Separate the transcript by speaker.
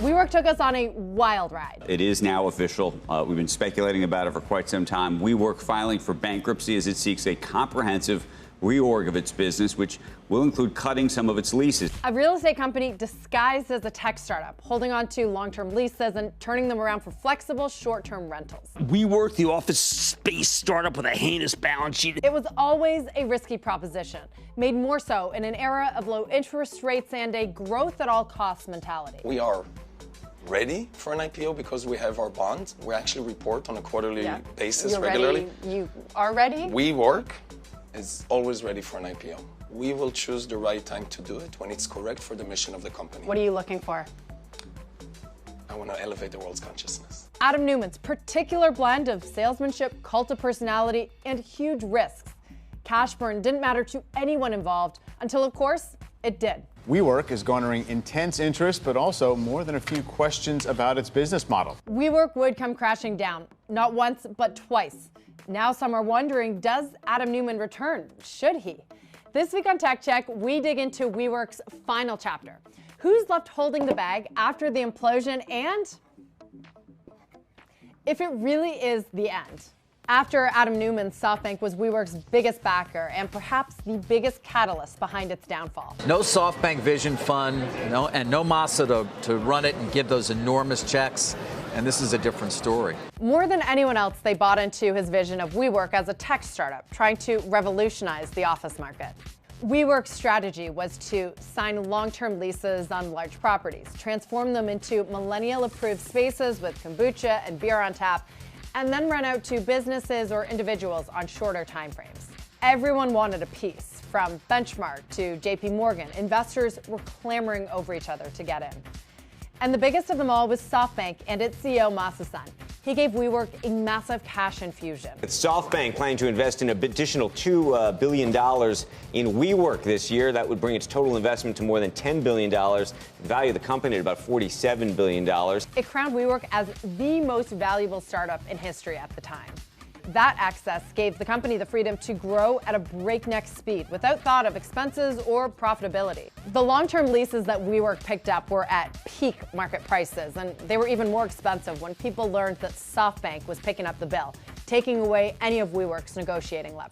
Speaker 1: WeWork took us on a wild ride.
Speaker 2: It is now official. We've been speculating about it for quite some time. WeWork filing for bankruptcy as it seeks a comprehensive reorg of its business, which will include cutting some of its leases.
Speaker 1: A real estate company disguised as a tech startup, holding on to long-term leases and turning them around for flexible short-term rentals.
Speaker 3: WeWork, the office space startup with a heinous balance sheet.
Speaker 1: It was always a risky proposition, made more so in an era of low interest rates and a growth at all costs mentality.
Speaker 4: We are ready for an IPO because we have our bonds. We actually report on a quarterly basis regularly.
Speaker 1: You are ready?
Speaker 4: WeWork is always ready for an IPO. We will choose the right time to do it when it's correct for the mission of the company.
Speaker 1: What are you looking for?
Speaker 4: I want to elevate the world's consciousness.
Speaker 1: Adam Neumann's particular blend of salesmanship, cult of personality, and huge risks. Cash burn didn't matter to anyone involved until, of course, it did.
Speaker 5: WeWork is garnering intense interest, but also more than a few questions about its business model.
Speaker 1: WeWork would come crashing down, not once, but twice. Now some are wondering, does Adam Neumann return? Should he? This week on Tech Check, we dig into WeWork's final chapter. Who's left holding the bag after the implosion, and if it really is the end. After Adam Neumann, SoftBank was WeWork's biggest backer and perhaps the biggest catalyst behind its downfall.
Speaker 6: No SoftBank Vision Fund, no Masa to run it and give those enormous checks. And this is a different story.
Speaker 1: More than anyone else, they bought into his vision of WeWork as a tech startup, trying to revolutionize the office market. WeWork's strategy was to sign long-term leases on large properties, transform them into millennial-approved spaces with kombucha and beer on tap, and then rent out to businesses or individuals on shorter timeframes. Everyone wanted a piece. From Benchmark to JP Morgan, investors were clamoring over each other to get in. And the biggest of them all was SoftBank and its CEO, Masa. He gave WeWork a massive cash infusion.
Speaker 7: With SoftBank planning to invest in an additional $2 billion in WeWork this year, that would bring its total investment to more than $10 billion, the value of the company at about $47 billion.
Speaker 1: It crowned WeWork as the most valuable startup in history at the time. That access gave the company the freedom to grow at a breakneck speed without thought of expenses or profitability. The long-term leases that WeWork picked up were at peak market prices, and they were even more expensive when people learned that SoftBank was picking up the bill, taking away any of WeWork's negotiating leverage.